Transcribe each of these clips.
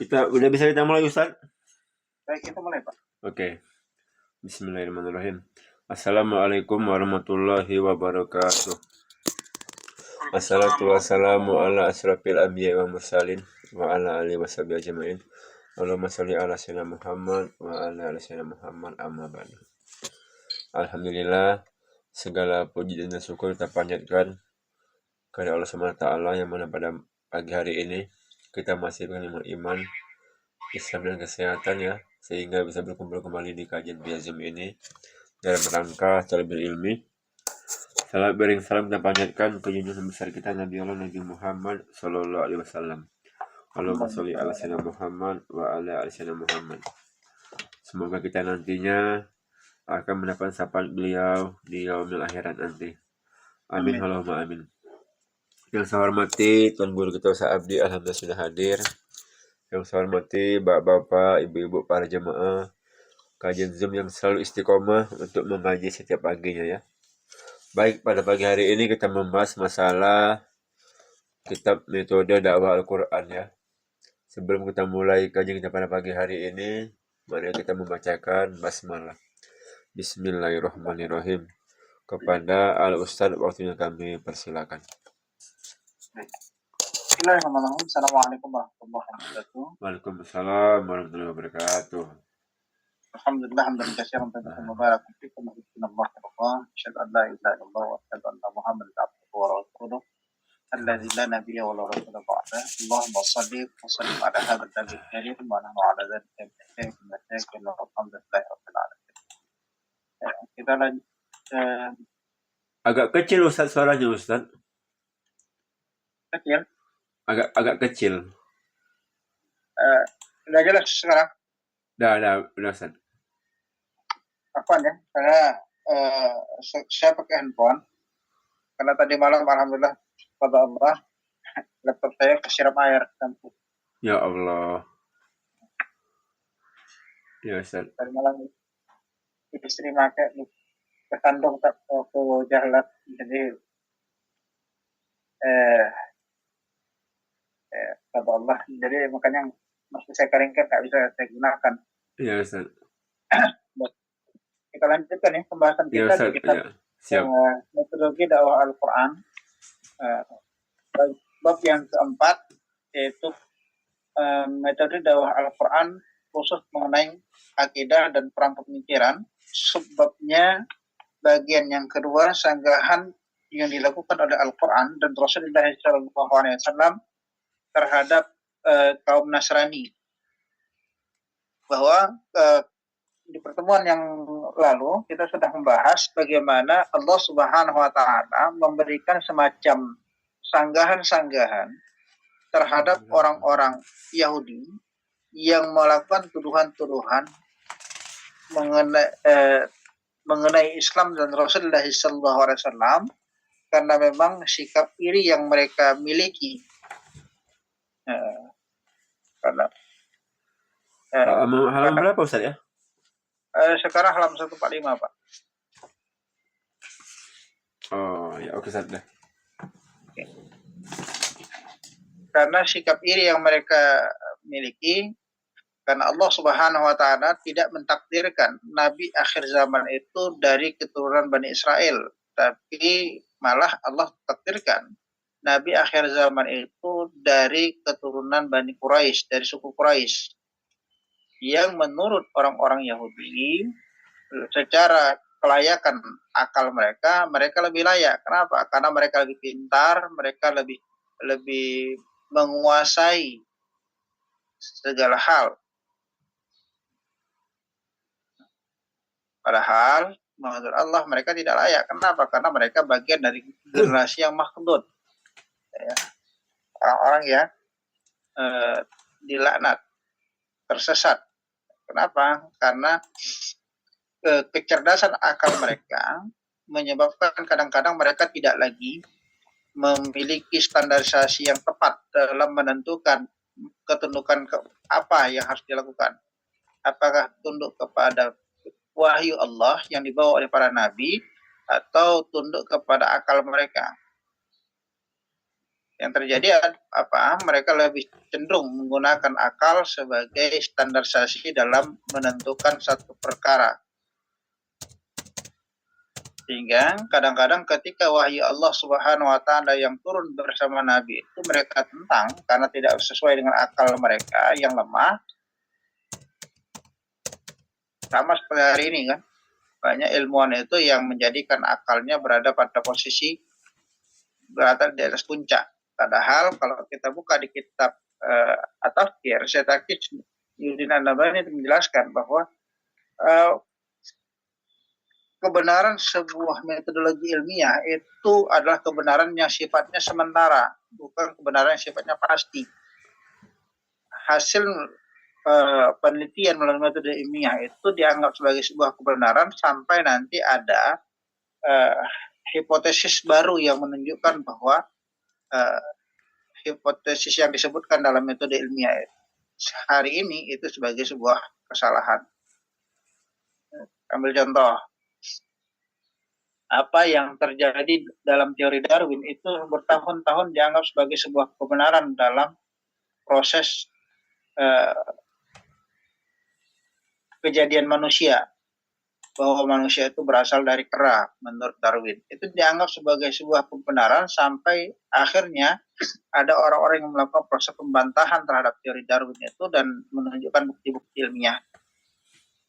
Kita udah bisa kita mulai, Ustaz? Baik, kita mulai, Pak. Oke. Bismillahirrahmanirrahim. Assalamualaikum warahmatullahi wabarakatuh. Assalatu wassalamu ala asrafil anbiya wa mursalin wa ala alihi washabihi ajmain. Allahumma sholli ala sayyidina Muhammad wa ala ali sayyidina Muhammad amma ba'du. Alhamdulillah, segala puji dan syukur kita panjatkan kepada Allah Subhanahu wa taala yang mana pada pagi hari ini kita masih dengan iman, Islam dan kesehatan ya, sehingga bisa berkumpul kembali di kajian via Zoom ini dalam rangka talabul ilmi. Salam bering salam kita panjatkan ke junjungan besar kita Nabi Allah Nabi Muhammad sallallahu alaihi wasallam. Allahumma sholli ala sayyidina Muhammad wa ala ali sayyidina Muhammad. Semoga kita nantinya akan mendapat sapaan beliau di yaumil akhirat nanti. Amin. Allahumma amin. Yang saya hormati Tuan Guru kita Ustaz Abdi, alhamdulillah sudah hadir. Yang saya hormati bapak-bapak, ibu-ibu, para jemaah kajian Zoom yang selalu istiqomah untuk mengaji setiap paginya ya. Baik, pada pagi hari ini kita membahas masalah kitab metode dakwah Al-Quran ya. Sebelum kita mulai kajian kita pada pagi hari ini, mari kita membacakan basmalah. Bismillahirrahmanirrahim. Kepada Al-Ustaz waktunya kami persilakan. Bismillahirrahmanirrahim. Assalamualaikum warahmatullahi wabarakatuh. Waalaikumsalam warahmatullahi wabarakatuh. Alhamdulillah hamdan katsiran tayyiban mubarakan fihi kama yuhibbu Allah wa yarda. Asyhadu an la ilaha illallah wa asyhadu anna Muhammadan abduhu wa rasuluh. Alladzi la nabiyya wa la rasula ba'dahu. Allahumma shalli wa sallim ala hadzal nabiyil karim wa nahnu ala dzalika min asy-syakirin walhamdulillahi rabbil alamin. Kita lanjut. Agak kecil Ustaz suaranya Ustaz. Kecil. Agak kecil. Udah jelas sekarang? Udah Ustaz. Apa ya? Karena saya pakai handphone. Karena tadi malam alhamdulillah pada Allah laptop saya kesiram air. Ya Allah. Ya Ustaz. Tadi malam istri pakai kesandung tak waktu jalan, jadi kata Allah, jadi makanya masih saya keringkan, nggak bisa saya gunakan. Iya Ustaz. Kita lanjutkan ya pembahasan kita ya, Ustaz. di kitab metodologi dakwah Al-Quran, bab yang keempat, yaitu metode dakwah Al-Quran khusus mengenai akidah dan perang pemikiran. Subbabnya bagian yang kedua, sanggahan yang dilakukan oleh Al-Quran dan Rasulullah SAW terhadap kaum Nasrani. Bahwa di pertemuan yang lalu kita sudah membahas bagaimana Allah Subhanahu wa taala memberikan semacam sanggahan-sanggahan terhadap orang-orang Yahudi yang melakukan tuduhan-tuduhan mengenai Islam dan Rasulullah SAW, karena memang sikap iri yang mereka miliki. Halaman berapa Ustaz ya? Sekarang halaman 145 Pak. Oh ya, oke Ustaz dah. Okay. Karena sikap iri yang mereka miliki, karena Allah Subhanahu wa taala tidak mentakdirkan nabi akhir zaman itu dari keturunan Bani Israel, tapi malah Allah takdirkan nabi akhir zaman itu dari keturunan Bani Quraisy, dari suku Quraisy, yang menurut orang-orang Yahudi secara kelayakan akal mereka lebih layak. Kenapa? Karena mereka lebih pintar, mereka lebih menguasai segala hal. Padahal menurut Allah mereka tidak layak. Kenapa? Karena mereka bagian dari generasi yang makhdud. Ya. Orang-orang yang dilaknat, tersesat. Kenapa? Karena kecerdasan akal mereka menyebabkan kadang-kadang mereka tidak lagi memiliki standarisasi yang tepat dalam menentukan ketundukan apa yang harus dilakukan. Apakah tunduk kepada wahyu Allah yang dibawa oleh para nabi atau tunduk kepada akal mereka. Yang terjadi apa? Mereka lebih cenderung menggunakan akal sebagai standarisasi dalam menentukan satu perkara. Sehingga kadang-kadang ketika wahyu Allah Subhanahu wa taala yang turun bersama Nabi itu mereka tentang karena tidak sesuai dengan akal mereka yang lemah. Sama seperti hari ini kan. Banyak ilmuwan itu yang menjadikan akalnya berada pada posisi berada di atas puncak. Padahal kalau kita buka di kitab At-Tafsir, Syekh Yudin An-Nabhani menjelaskan bahwa kebenaran sebuah metodologi ilmiah itu adalah kebenaran yang sifatnya sementara, bukan kebenaran yang sifatnya pasti. Hasil penelitian melalui metode ilmiah itu dianggap sebagai sebuah kebenaran sampai nanti ada hipotesis baru yang menunjukkan bahwa hipotesis yang disebutkan dalam metode ilmiah hari ini itu sebagai sebuah kesalahan. Ambil contoh, apa yang terjadi dalam teori Darwin itu bertahun-tahun dianggap sebagai sebuah kebenaran dalam proses kejadian manusia, bahwa manusia itu berasal dari kera menurut Darwin. Itu dianggap sebagai sebuah kebenaran sampai akhirnya ada orang-orang yang melakukan proses pembantahan terhadap teori Darwin itu dan menunjukkan bukti-bukti ilmiah.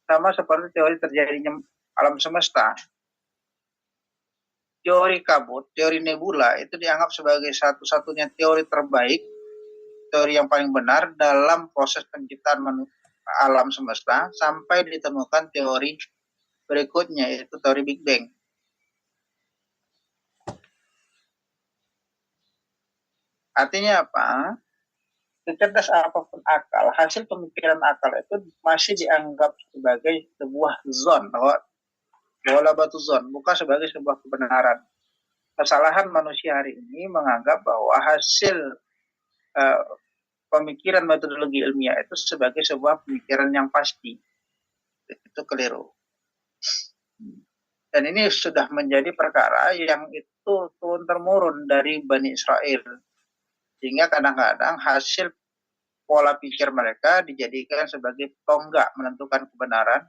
Sama seperti teori terjadinya alam semesta. Teori kabut, teori nebula itu dianggap sebagai satu-satunya teori terbaik, teori yang paling benar dalam proses penciptaan alam semesta sampai ditemukan teori berikutnya, yaitu teori Big Bang. Artinya apa? Secerdas apapun akal, hasil pemikiran akal itu masih dianggap sebagai sebuah zon, bola batu zon, bukan sebagai sebuah kebenaran. Kesalahan manusia hari ini menganggap bahwa hasil pemikiran metodologi ilmiah itu sebagai sebuah pemikiran yang pasti. Itu keliru. Dan ini sudah menjadi perkara yang itu turun-temurun dari Bani Israel. Sehingga kadang-kadang hasil pola pikir mereka dijadikan sebagai tonggak menentukan kebenaran.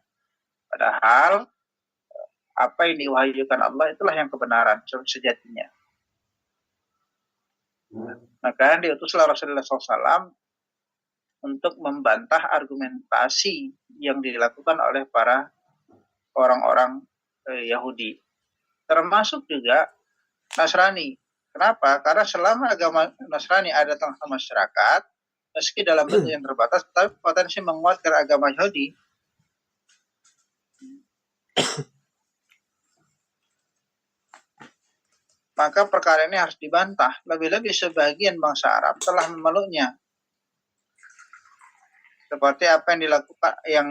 Padahal apa yang diwahyukan Allah itulah yang kebenaran sejatinya. Maka diutuslah Rasulullah SAW untuk membantah argumentasi yang dilakukan oleh para orang-orang Yahudi. Termasuk juga Nasrani. Kenapa? Karena selama agama Nasrani ada tengah masyarakat, meski dalam bentuk yang terbatas, tapi potensi menguatkan agama Yahudi. Maka perkara ini harus dibantah. Lebih-lebih sebagian bangsa Arab telah memeluknya. Seperti apa yang dilakukan, yang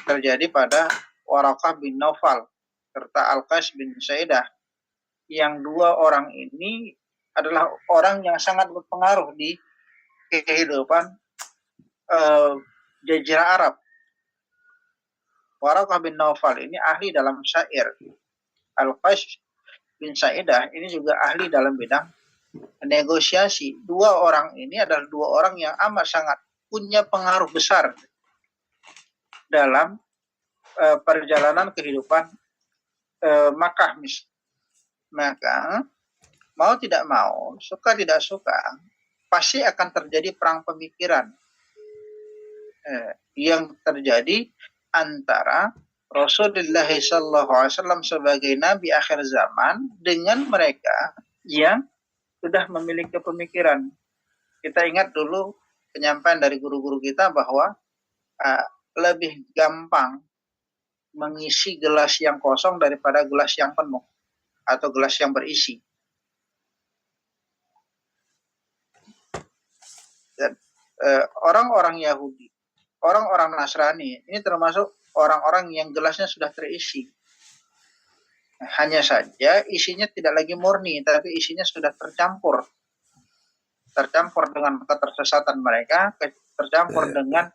terjadi pada Waraqah bin Naufal serta Al-Qais bin Saidah. Yang dua orang ini adalah orang yang sangat berpengaruh di kehidupan Jazirah Arab. Waraqah bin Naufal ini ahli dalam syair. Al-Qais bin Saidah ini juga ahli dalam bidang negosiasi. Dua orang ini adalah dua orang yang amat sangat punya pengaruh besar dalam perjalanan kehidupan Makkah. Maka mau tidak mau, suka tidak suka, pasti akan terjadi perang pemikiran yang terjadi antara Rasulullah SAW sebagai Nabi akhir zaman dengan mereka yang sudah memiliki pemikiran. Kita ingat dulu penyampaian dari guru-guru kita bahwa lebih gampang mengisi gelas yang kosong daripada gelas yang penuh atau gelas yang berisi. Dan orang-orang Yahudi, orang-orang Nasrani ini termasuk orang-orang yang gelasnya sudah terisi. Hanya saja isinya tidak lagi murni, tapi isinya sudah tercampur dengan ketersesatan mereka, tercampur dengan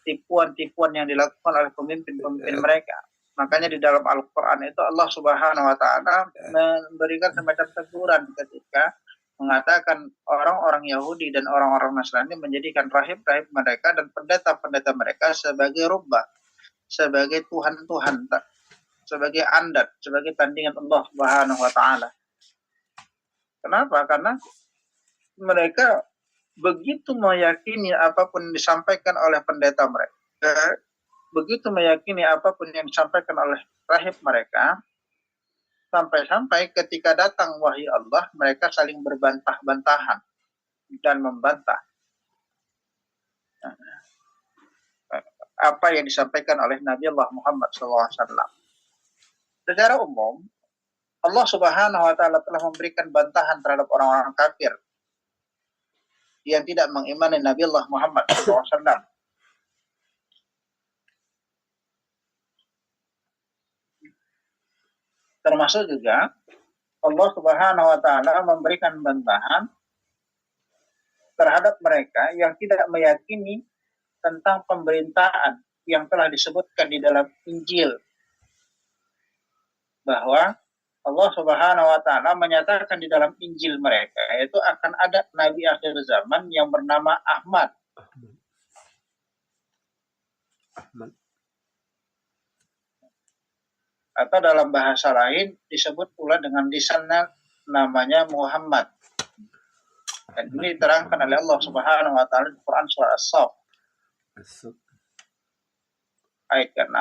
tipuan-tipuan yang dilakukan oleh pemimpin-pemimpin mereka. Makanya di dalam Al-Quran itu Allah Subhanahu wa Ta'ala memberikan semacam teguran ketika mengatakan orang-orang Yahudi dan orang-orang Nasrani menjadikan rahib-rahib mereka dan pendeta-pendeta mereka sebagai rubah, sebagai Tuhan-Tuhan, sebagai andat, sebagai tandingan Allah Subhanahu wa taala. Kenapa? Karena mereka begitu meyakini apapun yang disampaikan oleh pendeta mereka, begitu meyakini apapun yang disampaikan oleh rahib mereka, sampai-sampai ketika datang wahyu Allah, mereka saling berbantah-bantahan dan membantah apa yang disampaikan oleh Nabi Allah Muhammad SAW. Secara umum, Allah Subhanahu wa taala telah memberikan bantahan terhadap orang-orang kafir yang tidak mengimani Nabi Allah Muhammad SAW. Termasuk juga Allah Subhanahu wa taala memberikan bantahan terhadap mereka yang tidak meyakini tentang pemerintahan yang telah disebutkan di dalam Injil, bahwa Allah Subhanahu wa taala menyatakan di dalam Injil mereka yaitu akan ada nabi akhir zaman yang bernama Ahmad. Atau dalam bahasa lain disebut pula dengan lisannya namanya Muhammad. Dan ini diterangkan oleh Allah Subhanahu wa taala di Quran surah As-Saff ayat ke-6.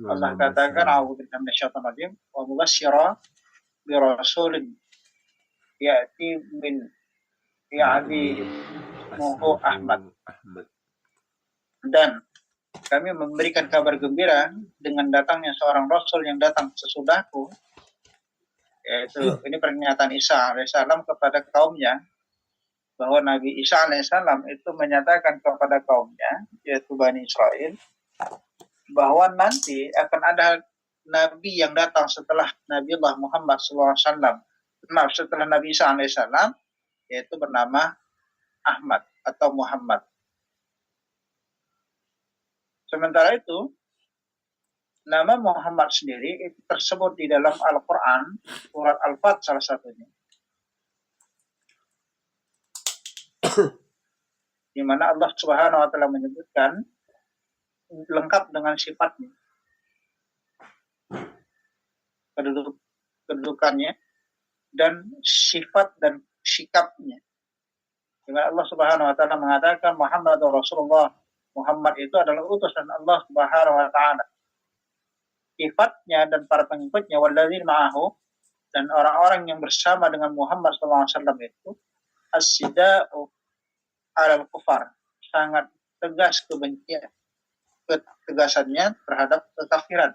Allah katakan a'udzubillahi minasyaitonir rajim wa mubasyshira bi rasulin ya'ti min ya'di muhu Ahmad. Dan kami memberikan kabar gembira dengan datangnya seorang rasul yang datang sesudahku, yaitu ini pernyataan Isa alaihissalam kepada kaumnya, bahwa Nabi Isa alaihissalam itu menyatakan kepada kaumnya, yaitu Bani Israel, bahwa nanti akan ada Nabi yang datang setelah Nabi Allah Muhammad SAW, setelah Nabi Isa alaihissalam, yaitu bernama Ahmad atau Muhammad. Sementara itu, nama Muhammad sendiri itu tersebut di dalam Al-Quran, surat Al-Fat salah satunya, di mana Allah Subhanahu wa taala menyebutkan lengkap dengan sifatnya, kedudukannya, dan sifat dan sikapnya. Di mana Allah Subhanahu wa taala mengatakan Muhammadur Rasulullah, Muhammad itu adalah utusan Allah Subhanahu wa taala. Sifatnya dan para pengikutnya walladzina ma'ahu, dan orang-orang yang bersama dengan Muhammad SAW itu as-sida'u 'alal kufar, sangat tegas ketegasannya terhadap kekafiran.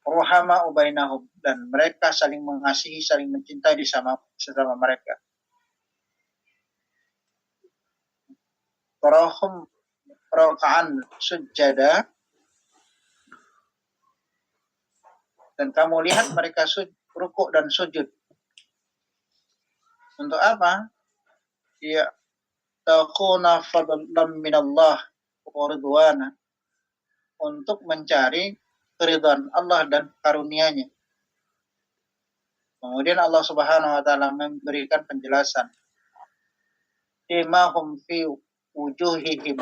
Ruhama'u bainahum, dan mereka saling mengasihi, saling mencintai sesama mereka. Tarahum raka'an sujada, dan kamu lihat mereka rukuk dan sujud. Untuk apa? Ya taquna fadlan minallah wa ridwana, untuk mencari keridhaan Allah dan karunia-Nya. Kemudian Allah Subhanahu wa taala memberikan penjelasan. Imahum fi wujuhihim,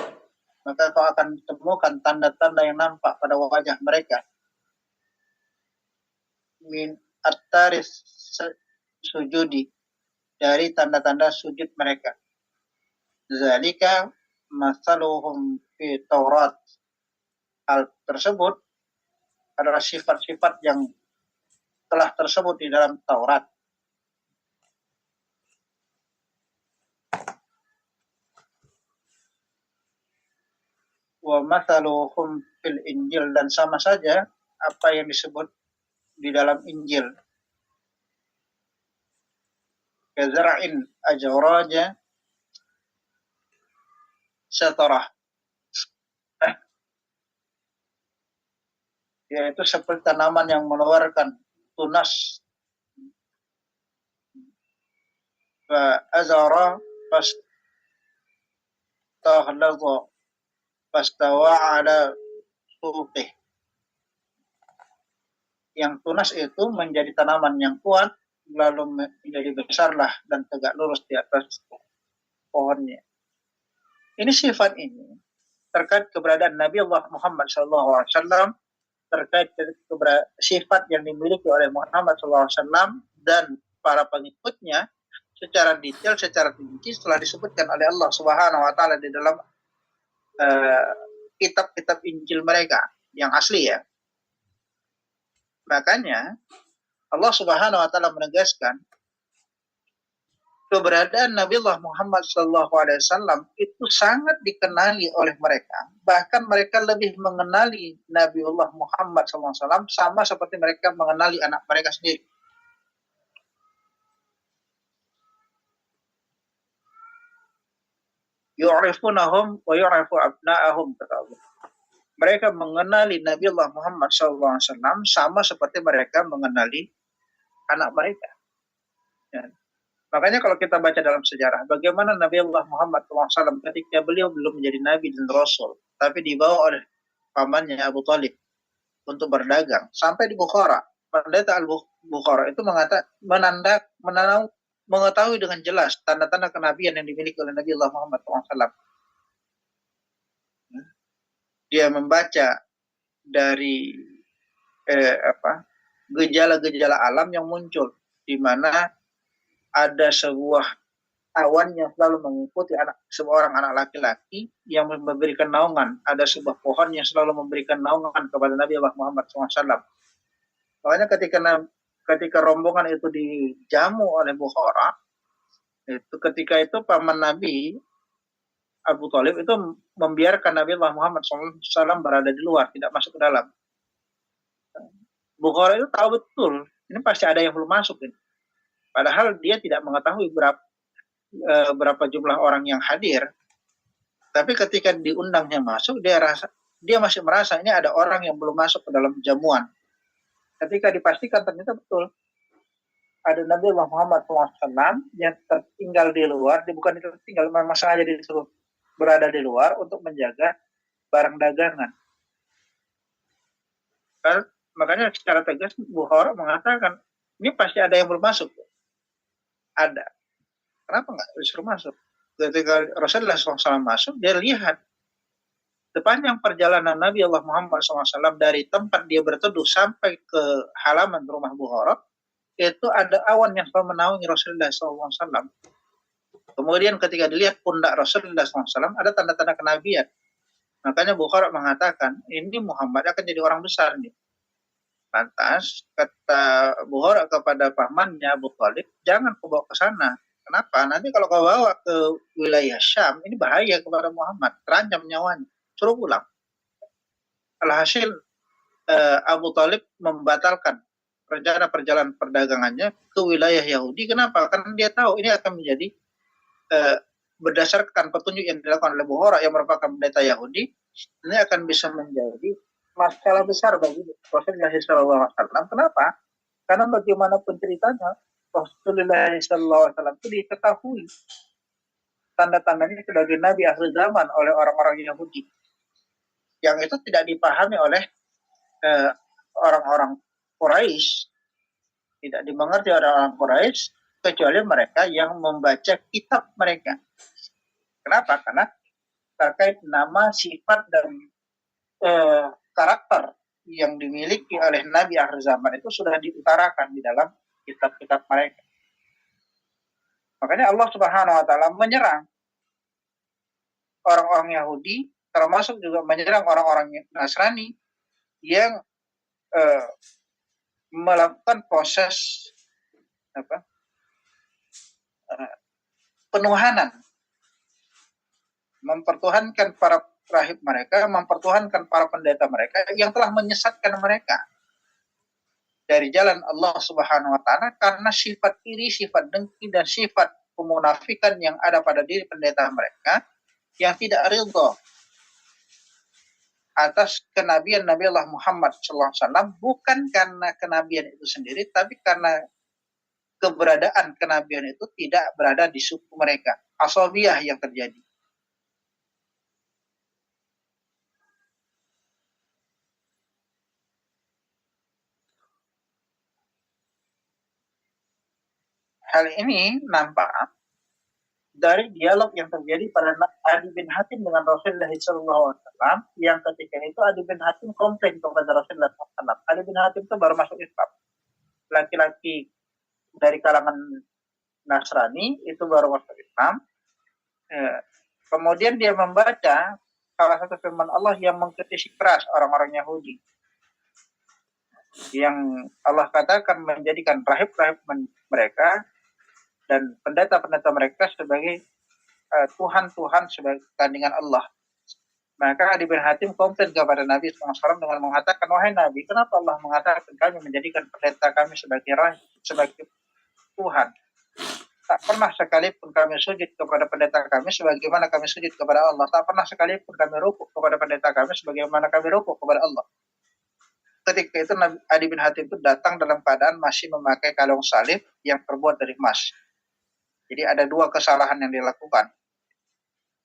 maka kau akan temukan tanda-tanda yang nampak pada wajah mereka. Min at-taris sujudi, dari tanda-tanda sujud mereka. Zalika masaluhum fi Taurat, hal tersebut adalah sifat-sifat yang telah tersebut di dalam Taurat. Wa mathaluhum fil Injil, dan sama saja apa yang disebut di dalam Injil. Kazara'in ajraja satarah, yaitu seperti tanaman yang mengeluarkan tunas. Fa azara fastaghlaza fastawa ala suqih, yang tunas itu menjadi tanaman yang kuat lalu menjadi besarlah dan tegak lurus di atas pohonnya. Ini sifat ini terkait keberadaan Nabi Allah Muhammad SAW, terkait sifat yang dimiliki oleh Muhammad SAW dan para pengikutnya secara detail, secara rinci telah disebutkan oleh Allah Subhanahu Wa Taala di dalam kitab-kitab Injil mereka yang asli ya. Makanya Allah Subhanahu Wa Taala menegaskan keberadaan Nabi Allah Muhammad SAW itu sangat dikenali oleh mereka. Bahkan mereka lebih mengenali Nabi Allah Muhammad SAW sama seperti mereka mengenali anak mereka sendiri. Yu'rifunahum wa yu'rifu abna'ahum, kata Allah. Mereka mengenali Nabi Allah Muhammad SAW sama seperti mereka mengenali anak mereka. Ya. Makanya kalau kita baca dalam sejarah, bagaimana Nabi Allah Muhammad SAW ketika beliau belum menjadi Nabi dan Rasul, tapi dibawa oleh pamannya Abu Talib untuk berdagang. Sampai di Bukhara, pendeta Al-Bukhara itu mengetahui dengan jelas tanda-tanda kenabian yang dimiliki oleh Nabi Allah Muhammad SAW. Dia membaca dari gejala-gejala alam yang muncul, di mana ada sebuah awan yang selalu mengikuti seorang anak laki-laki yang memberikan naungan. Ada sebuah pohon yang selalu memberikan naungan kepada Nabi Allah Muhammad SAW. Makanya ketika rombongan itu dijamu oleh Bukhara, ketika itu paman Nabi Abu Talib itu membiarkan Nabi Allah Muhammad SAW berada di luar, tidak masuk ke dalam. Bukhara itu tahu betul, ini pasti ada yang belum masuk ini. Padahal dia tidak mengetahui berapa jumlah orang yang hadir. Tapi ketika diundangnya masuk, dia masih merasa ini ada orang yang belum masuk ke dalam jamuan. Ketika dipastikan ternyata betul ada Nabi Allah Muhammad SAW yang tertinggal di luar, bukan tertinggal, memang sengaja disuruh berada di luar untuk menjaga barang dagangan. Makanya secara tegas Bukhara mengatakan ini pasti ada yang belum masuk. Ada. Kenapa nggak disuruh masuk? Ketika Rasulullah SAW masuk, dia lihat sepanjang perjalanan Nabi Allah Muhammad SAW dari tempat dia berteduh sampai ke halaman rumah Bukhara, itu ada awan yang selalu menaungi Rasulullah SAW. Kemudian ketika dilihat pundak Rasulullah SAW, ada tanda-tanda kenabian. Makanya Bukhara mengatakan, ini Muhammad akan jadi orang besar nih. Lantas, kata Bukhara kepada pamannya Abu Talib, jangan kau bawa ke sana. Kenapa? Nanti kalau kau bawa ke wilayah Syam, ini bahaya kepada Muhammad, terancam nyawanya. Suruh pulang. Alhasil, Abu Talib membatalkan rencana perjalanan perdagangannya ke wilayah Yahudi. Kenapa? Karena dia tahu ini akan menjadi berdasarkan petunjuk yang dilakukan oleh Bukhara yang merupakan pendeta Yahudi, ini akan bisa menjadi masalah besar bagi Rasulullah SAW. Kenapa? Karena bagaimanapun ceritanya, Rasulullah SAW itu diketahui tanda-tandanya sebagai Nabi akhir zaman oleh orang-orang Yahudi. Yang itu tidak dipahami oleh orang-orang Quraisy, tidak dimengerti oleh orang Quraisy, kecuali mereka yang membaca kitab mereka. Kenapa? Karena terkait nama, sifat, dan karakter yang dimiliki oleh Nabi akhir zaman itu sudah diutarakan di dalam kitab-kitab mereka. Makanya Allah Subhanahu Wa Taala menyerang orang-orang Yahudi, termasuk juga menyerang orang-orang Nasrani yang melakukan proses penuhanan, mempertuhankan para rahib mereka, mempertuhankan para pendeta mereka yang telah menyesatkan mereka dari jalan Allah Subhanahu Wa Taala karena sifat iri, sifat dengki, dan sifat kemunafikan yang ada pada diri pendeta mereka yang tidak ridha atas kenabian Nabi Allah Muhammad SAW, bukan karena kenabian itu sendiri, tapi karena keberadaan kenabian itu tidak berada di suku mereka, asabiyah yang terjadi. hal ini nampak dari dialog yang terjadi pada Adi bin Hatim dengan Rasulullah SAW, yang ketika itu Adi bin Hatim komplain kepada Rasulullah SAW. Adi bin Hatim itu baru masuk Islam, laki-laki dari kalangan Nasrani itu baru masuk Islam. Kemudian dia membaca salah satu firman Allah yang mengkritisi keras orang-orang Yahudi, yang Allah katakan menjadikan rahib-rahib mereka dan pendeta-pendeta mereka sebagai Tuhan-Tuhan sebagai tandingan Allah. Maka Adi bin Hatim komplain kepada Nabi SAW dengan mengatakan, wahai Nabi, kenapa Allah mengatakan kami menjadikan pendeta kami sebagai rahib, sebagai Tuhan? Tak pernah sekalipun kami sujud kepada pendeta kami sebagaimana kami sujud kepada Allah. Tak pernah sekalipun kami rukuk kepada pendeta kami sebagaimana kami rukuk kepada Allah. Ketika itu Adi bin Hatim itu datang dalam keadaan masih memakai kalung salib yang terbuat dari emas. Jadi ada dua kesalahan yang dilakukan.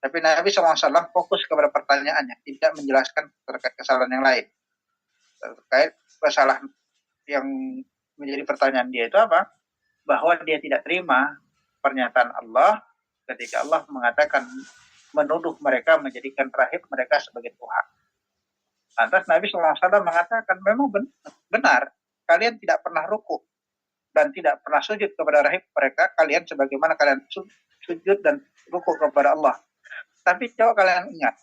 Tapi Nabi SAW fokus kepada pertanyaannya, tidak menjelaskan terkait kesalahan yang lain. Terkait kesalahan yang menjadi pertanyaan dia itu apa? Bahwa dia tidak terima pernyataan Allah ketika Allah mengatakan menuduh mereka menjadikan rahib mereka sebagai Tuhan. Lantas Nabi SAW mengatakan memang benar, kalian tidak pernah rukuk dan tidak pernah sujud kepada rahib mereka, kalian sebagaimana kalian sujud dan rukuk kepada Allah. Tapi coba kalian ingat,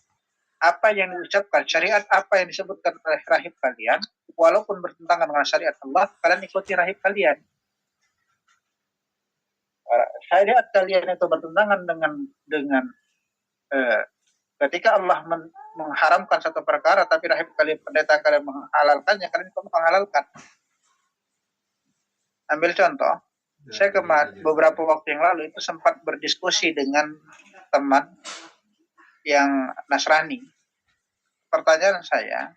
apa yang diucapkan, syariat apa yang disebutkan oleh rahib kalian, walaupun bertentangan dengan syariat Allah, kalian ikuti rahib kalian. Syariat kalian itu bertentangan dengan ketika Allah mengharamkan satu perkara, tapi rahib kalian, pendeta kalian menghalalkannya, kalian ikut menghalalkan. Ambil contoh, saya beberapa waktu yang lalu itu sempat berdiskusi dengan teman yang Nasrani. Pertanyaan saya,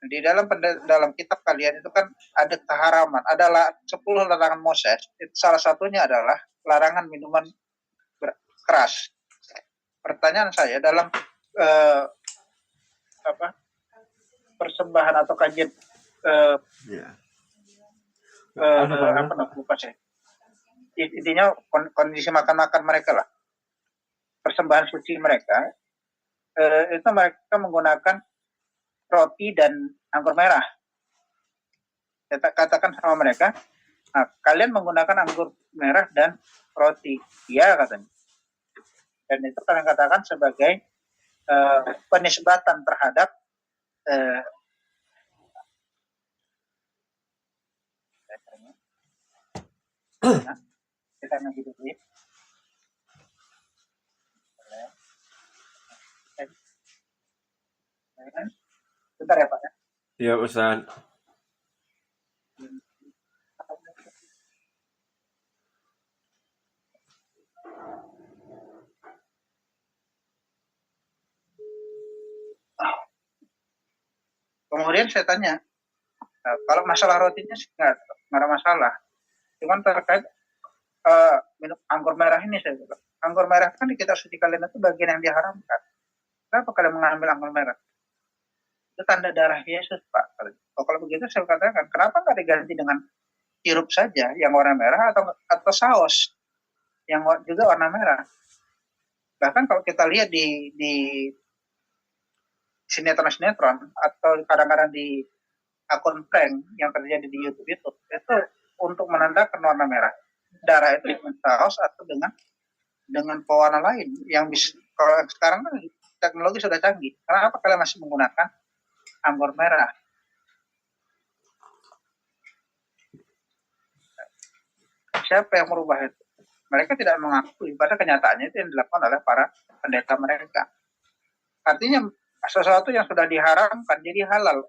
di dalam kitab kalian itu kan ada keharaman, ada 10 larangan Moses. Itu salah satunya adalah larangan minuman keras. Pertanyaan saya, dalam persembahan atau kajian intinya kondisi makan mereka lah, persembahan suci mereka, itu mereka menggunakan roti dan anggur merah. Saya katakan sama mereka, nah, kalian menggunakan anggur merah dan roti, iya katanya. Dan itu kalian katakan sebagai penisbatan terhadap kita lagi dulu ya. Bentar ya Pak ya. Iya Ustaz. Kemudian saya tanya, kalau masalah rotinya sih nggak ada masalah. Cuman terkait minum anggur merah ini, saya bilang, anggur merah kan di kitab suci kalian itu bagian yang diharamkan. Kenapa kalian mengambil anggur merah? Itu tanda darah Yesus, Pak. Kalau begitu saya katakan, kenapa nggak diganti dengan sirup saja yang warna merah atau saus yang juga warna merah? Bahkan kalau kita lihat di sinetron atau kadang-kadang di akun prank yang terjadi di YouTube itu untuk menandakan warna merah. Darah itu dengan saus atau dengan pewarna lain yang bisa. Kalau sekarang kan teknologi sudah canggih. Kenapa kalian masih menggunakan anggur merah? Siapa yang merubah itu? Mereka tidak mengakui, pada kenyataannya itu yang dilakukan oleh para pendeta mereka. Artinya sesuatu yang sudah diharamkan jadi halal.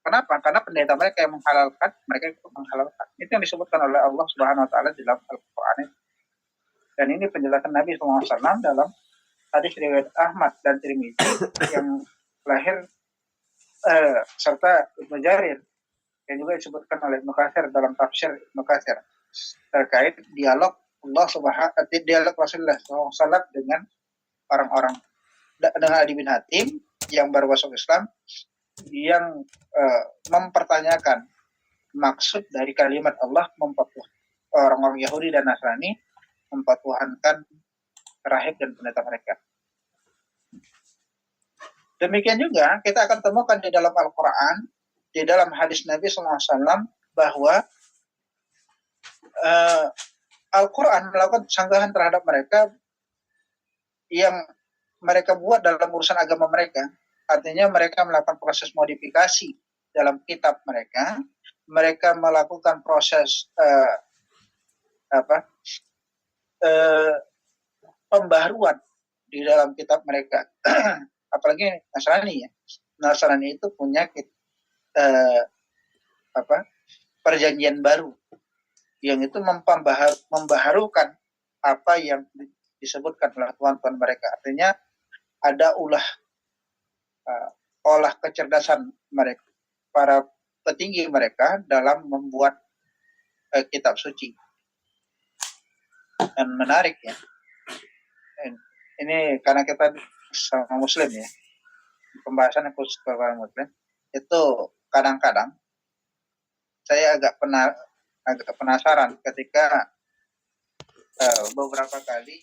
Kenapa? Karena pendeta mereka yang menghalalkan, mereka ikut menghalalkan. Itu yang disebutkan oleh Allah Subhanahu Wa Taala di dalam Al-Quran. Dan ini penjelasan Nabi SAW dalam hadis riwayat Ahmad dan Tirmidzi yang lahir serta Ibnu Jarir yang juga disebutkan oleh Ibnu Katsir dalam tafsir Ibnu Katsir terkait dialog Rasulullah SAW dengan orang-orang, dengan Adi bin Hatim yang baru masuk Islam, yang mempertanyakan maksud dari kalimat Allah orang-orang Yahudi dan Nasrani mempertuhankan rahib dan pendeta mereka. Demikian juga kita akan temukan di dalam Al-Quran, di dalam hadis Nabi SAW, bahwa Al-Quran melakukan sanggahan terhadap mereka yang mereka buat dalam urusan agama mereka. Artinya mereka melakukan proses modifikasi dalam kitab mereka, mereka melakukan proses pembaharuan di dalam kitab mereka. Apalagi Nasrani ya. Nasrani itu punya perjanjian baru yang itu membaharukan apa yang disebutkan oleh Tuhan mereka. Artinya ada olah kecerdasan mereka, para petinggi mereka dalam membuat kitab suci. Dan menarik ya. Ini karena kita sama Muslim ya, pembahasan khusus kepada Muslim, itu kadang-kadang saya agak penasaran ketika beberapa kali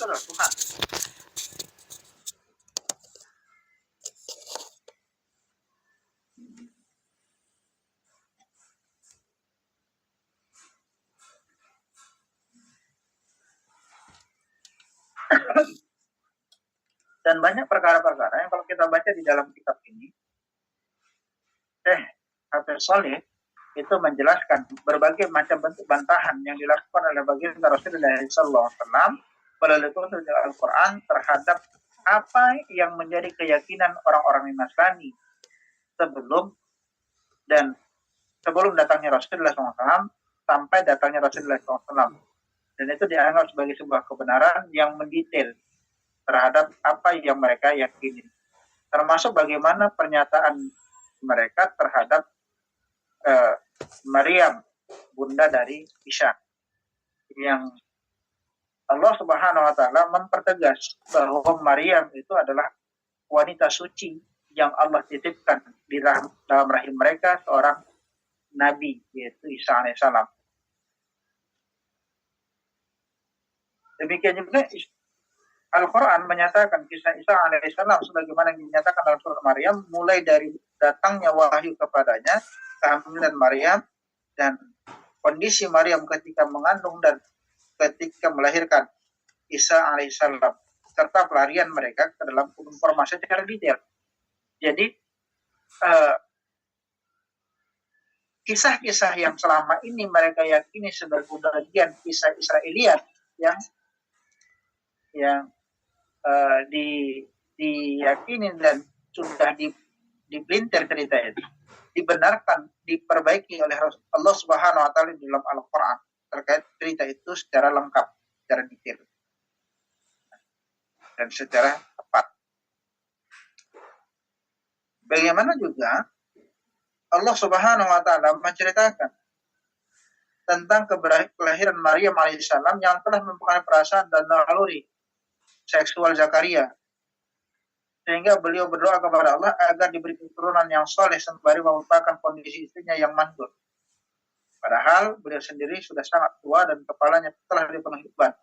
itu adalah Tuhan. Dan banyak perkara-perkara yang kalau kita baca di dalam kitab ini, Hafiz Saleh itu menjelaskan berbagai macam bentuk bantahan yang dilakukan oleh baginda Rasulullah SAW melalui turun Al-Quran terhadap apa yang menjadi keyakinan orang-orang Nasrani sebelum datangnya Rasulullah SAW sampai datangnya Rasulullah SAW. Dan itu dianggap sebagai sebuah kebenaran yang mendetail terhadap apa yang mereka yakini. Termasuk bagaimana pernyataan mereka terhadap Maryam, bunda dari Isa, yang Allah Subhanahu wa Ta'ala mempertegas bahwa Maryam itu adalah wanita suci yang Allah titipkan di dalam rahim mereka seorang nabi, yaitu Isa alaihissalam. Demikian juga Al-Quran menyatakan kisah Isa alaihissalam sebagaimana yang dinyatakan dalam surat Maryam, mulai dari datangnya wahyu kepadanya, kehamilan Maryam, dan kondisi Maryam ketika mengandung dan ketika melahirkan Isa alaihissalam, serta pelarian mereka ke dalam informasi secara detail. Jadi kisah-kisah yang selama ini mereka yakini sebagai bagian kisah Israeliat yang diyakini dan sudah dipelintir cerita itu, dibenarkan, diperbaiki oleh Allah Subhanahu wa Ta'ala di dalam Al-Quran terkait cerita itu secara lengkap, secara detail dan secara tepat. Bagaimana juga Allah Subhanahu wa Ta'ala menceritakan tentang kelahiran Maryam alaihissalam yang telah mempunyai perasaan dan naluri seksual Zakaria, sehingga beliau berdoa kepada Allah agar diberi keturunan yang soleh sembari melupakan kondisi istrinya yang mandul. Padahal beliau sendiri sudah sangat tua dan kepalanya telah dipenuhi uban.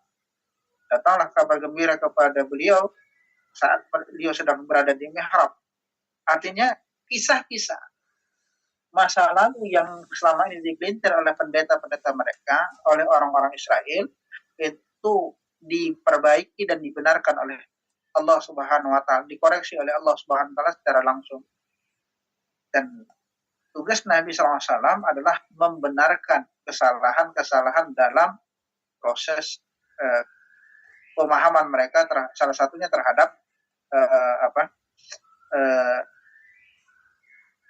Datanglah kabar gembira kepada beliau saat beliau sedang berada di mihrab. Artinya kisah-kisah masa lalu yang selama ini dipelintir oleh pendeta-pendeta mereka, oleh orang-orang Israel, itu diperbaiki dan dibenarkan oleh Allah Subhanahu wa Ta'ala, dikoreksi oleh Allah Subhanahu wa Ta'ala secara langsung. Dan tugas Nabi SAW adalah membenarkan kesalahan-kesalahan dalam proses pemahaman mereka, salah satunya terhadap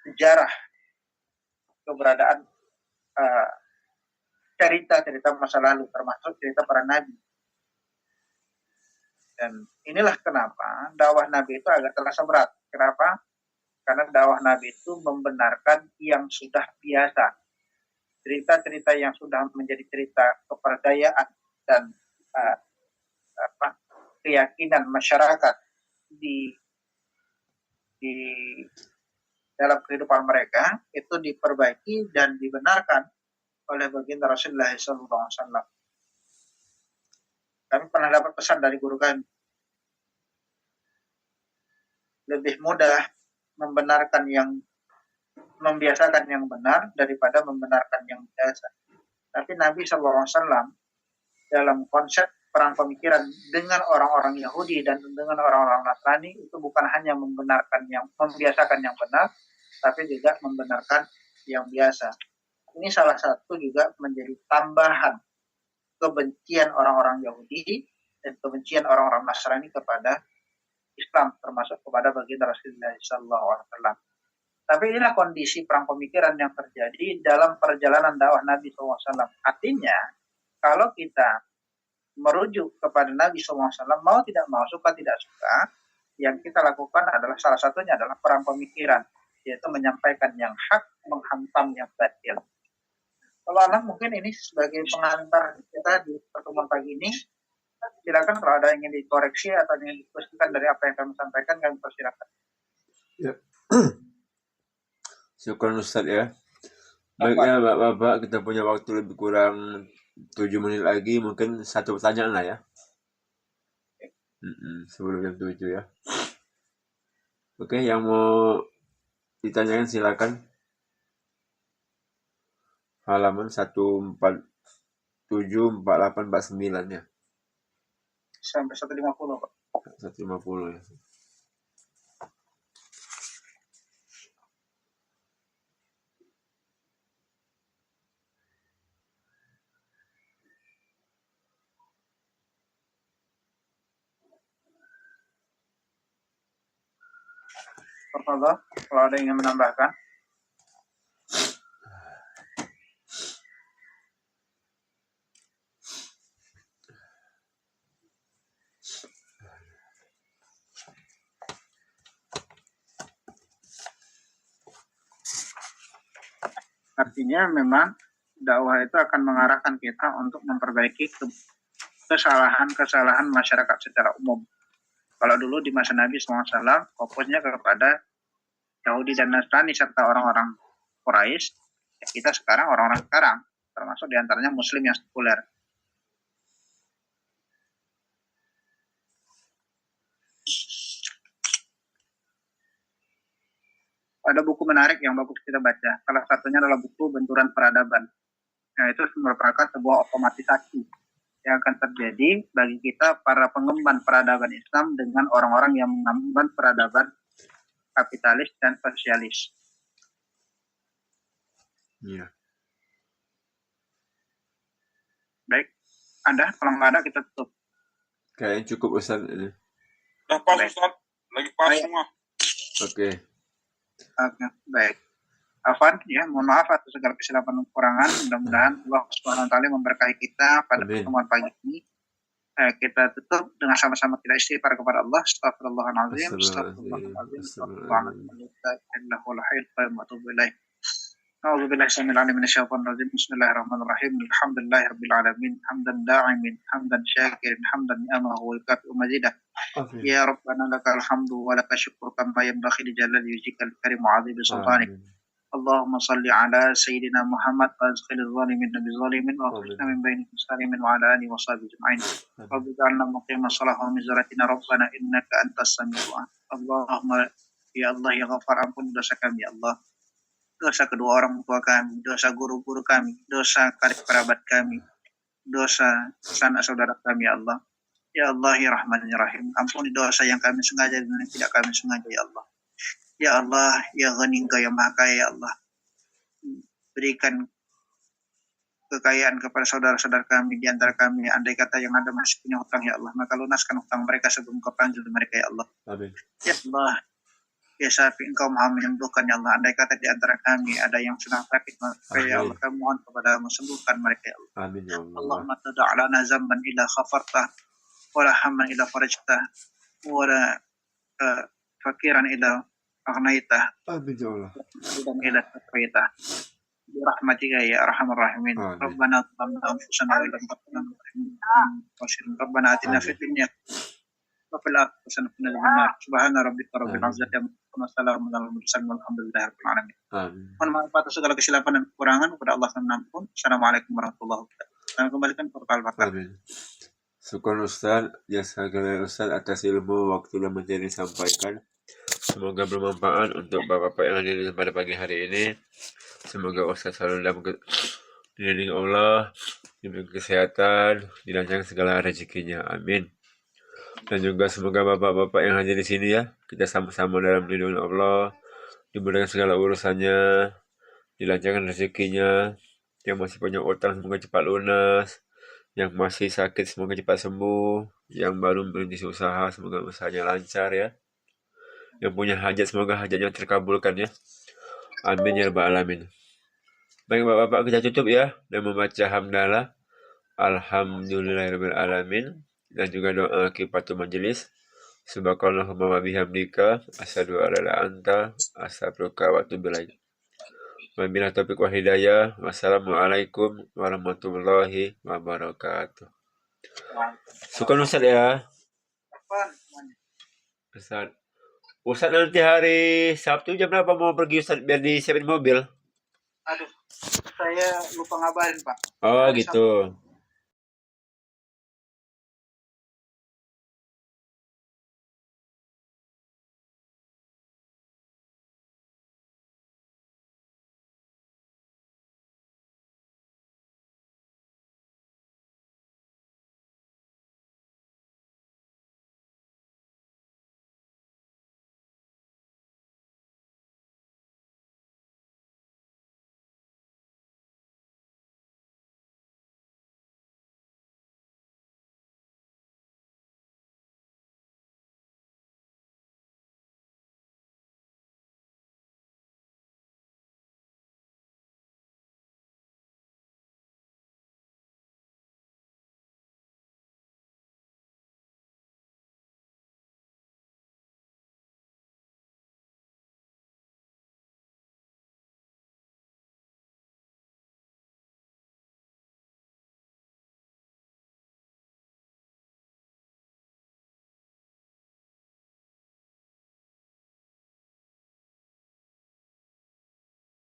sejarah keberadaan cerita-cerita masa lalu, termasuk cerita para nabi. Dan inilah kenapa dakwah Nabi itu agak terasa berat. Kenapa? Karena dakwah Nabi itu membenarkan yang sudah biasa. Cerita-cerita yang sudah menjadi cerita kepercayaan dan keyakinan masyarakat di dalam kehidupan mereka itu diperbaiki dan dibenarkan oleh baginda Rasulullah SAW. Kami pernah dapat pesan dari guru kami, lebih mudah membiasakan yang benar daripada membenarkan yang biasa. Tapi Nabi SAW dalam konsep perang pemikiran dengan orang-orang Yahudi dan dengan orang-orang Nasrani itu bukan hanya membiasakan yang benar, tapi juga membenarkan yang biasa. Ini salah satu juga menjadi tambahan kebencian orang-orang Yahudi dan kebencian orang-orang Nasrani kepada Islam, termasuk kepada baginda Rasulullah SAW. Tapi inilah kondisi perang pemikiran yang terjadi dalam perjalanan dakwah Nabi SAW. Artinya, kalau kita merujuk kepada Nabi SAW, mau tidak mau, suka tidak suka, yang kita lakukan adalah salah satunya adalah perang pemikiran, yaitu menyampaikan yang hak, menghantam yang batil. Kalau anak mungkin ini sebagai pengantar kita di pertemuan pagi ini, silakan kalau ada yang ingin dikoreksi atau ingin didiskusikan dari apa yang kami sampaikan, kami persilakan. Ya. Syukur Ustaz ya. Baiknya Bapak, kita punya waktu lebih kurang 7 menit lagi, mungkin satu pertanyaan lah ya. Sebelum jam 7 ya. Oke, yang mau ditanyakan silakan. Halaman 147, 48, 49 ya. Sampai 150, Pak. 150 ya. Tafadhol, kalau ada yang ingin menambahkan. Artinya memang dakwah itu akan mengarahkan kita untuk memperbaiki kesalahan-kesalahan masyarakat secara umum. Kalau dulu di masa Nabi SAW fokusnya kepada Yahudi dan Nasrani serta orang-orang Quraisy, ya kita sekarang orang-orang sekarang, termasuk diantaranya Muslim yang sekuler. Ada buku menarik yang bagus kita baca. Salah satunya adalah buku Benturan Peradaban. Nah, itu merupakan sebuah otomatisasi yang akan terjadi bagi kita para pengemban peradaban Islam dengan orang-orang yang mengemban peradaban kapitalis dan sosialis. Iya. Baik, Anda kalau nggak ada kita tutup. Kayaknya cukup Ustaz ini. Udah pas Ustaz, lagi pas semua. Oke. Oke, baik. Afwan, ya, mohon maaf atas segala kesilapan dan kekurangan. Mudah-mudahan Allah Subhanahu wa taala memberkahi kita pada Amin. pertemuan pagi ini. Kita tutup dengan sama-sama kita istighfar kepada Allah. Astagfirullahaladzim. Astagfirullahaladzim. Astagfirullahaladzim. أعوذ بالله السميع العليم من الشيطان الرجيم بسم الله الرحمن الرحيم الحمد لله رب العالمين حمدا داعما حمدا شاكرا حمدا نعمه ويكافئ مزيده يا ربنا لك الحمد ولك الشكر كما ينبغي لجلال وجهك الكريم وعظيم سلطانك اللهم صل على سيدنا محمد وادخل الظالمين بالظالمين واخرجنا من بين المسلمين وعلى اله وصحبه اجمعين رب اجعلنا مقيم الصلاه ومن ذريتنا ربنا انك انت السميع الدعاء اللهم ya Allah ya Ghafar, ampun dosa kami ya Allah, dosa kedua orang tua kami, dosa guru-guru kami, dosa karib kerabat kami, dosa sanak saudara kami ya Allah. Ya Allah ya Rahman ya Rahim, ampuni dosa yang kami sengaja dan yang tidak kami sengaja ya Allah. Ya Allah ya Ghani, Engkau yang Maha Kaya ya Allah. Berikan kekayaan kepada saudara-saudara kami di antara kami, andai kata yang ada masih punya hutang ya Allah, maka lunaskan hutang mereka sebelum Kau panggil mereka ya Allah. Amin. Ya Allah ya Syafi, Engkau Maha menyembuhkan ya Allah. Andai kata di antara kami ada yang sedang sakit, maka ya Allah kami mohon kepada sembuhkan mereka ya Allah. Amin ya Allah. Allahumma tada'alana zamban ila khafartah, wala hamman ila farajtah, wala fakiran ila agnaitah, Amin ya Allah. dan ila taqwaitah. Birahmatika ya arhamar rahimin. Rabbana taqabbal anfusana wa lam taqabbal minna. Rabbana atina fid dunya وفي الآخرة حسنة وقنا عذاب النار سبحان ربك رب العزة عما يصفون وسلام على المرسلين والحمد لله رب العالمين. Mohon maaf atas segala kesilapan dan kekurangan, kepada Allah kami ampun. Assalamualaikum warahmatullahi wabarakatuh. Kami kembalikan kepada Al-Fatihah. Amin. Syukur Ustaz, jazakallahu Ustaz atas ilmu waktu yang menjadi disampaikan. Semoga bermanfaat untuk Bapak-bapak yang hadir pada pagi hari ini. Semoga Ustaz selalu dalam dilindungi Allah, diberi kesehatan, dilancarkan segala rezekinya. Amin. Dan juga semoga bapak-bapak yang hadir di sini ya, kita sama-sama dalam lindungan Allah, dimudahkan segala urusannya, dilancarkan rezekinya, yang masih punya utang semoga cepat lunas, yang masih sakit semoga cepat sembuh, yang baru merintis usaha semoga usahanya lancar ya, yang punya hajat semoga hajatnya terkabulkan ya. Amin ya rabbal alamin. Baik bapak-bapak, kita tutup ya dan membaca hamdalah alhamdulillahirabbil alamin. Dan juga doa kifatul majelis. Subhanallahumma wa bihamdika asyhadu an la ilaha illa anta astaghfiruka wa atubu ilaik. Wabillahi taufiq wal hidayah. Wassalamualaikum warahmatullahi wabarakatuh. Suka Ustaz ya. Ustaz nanti hari Sabtu jam berapa mau pergi Ustaz biar disiapin mobil? Aduh, saya lupa ngabarin Pak. Oh gitu.